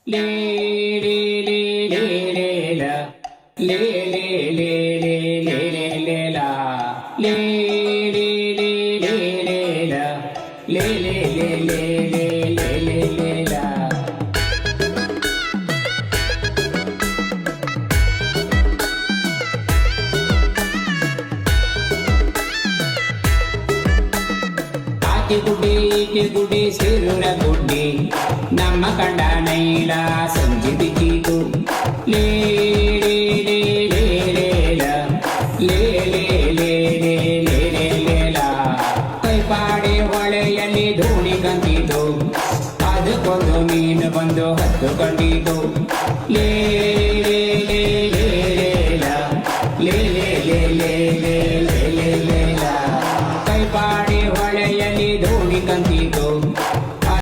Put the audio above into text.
ಲೇ ಲೇ ಲೇ ಲೇ ಲೇ ಲ ಲೇ ಲೇ ಲೇ ಲೇ ಲೇ ಲೇ ಲೇ ಲಾ ಲೇ ಲೇ ಲೇ ಲೇ ಲೇ ಲ ಲೇ ಲೇ ಲೇ ಲೇ ಲೇ ಲೇ ಲೇ ಲೇ ಲಾ ಆಕೆ ಗುಡ್ಡೆ ಈಕೆ ಗುಡ್ಡೆ ಸೇರುರ ಗುಡ್ಡೆ ನಮ್ಮ ಕಂಡ ನೈಲ ಸಂಜೆ ಬಿಚ್ಚಿತು ಲೇ ಲೇ ಲೇ ಲೇ ಲೇ ಲ ಲೇ ಲೇ ಲೇ ಲೇ ಲೇ ಲೇ ಲೇ ಲ ಕೈಪಾಡೆ ಹೊಳೆಯಲ್ಲಿ ದೋಣಿ ಕಂಡಿತು ಅದಕ್ಕೊಂದು ಮೀನು ಬಂದು ಹತ್ತು ಕಂಡಿತು ಲೇ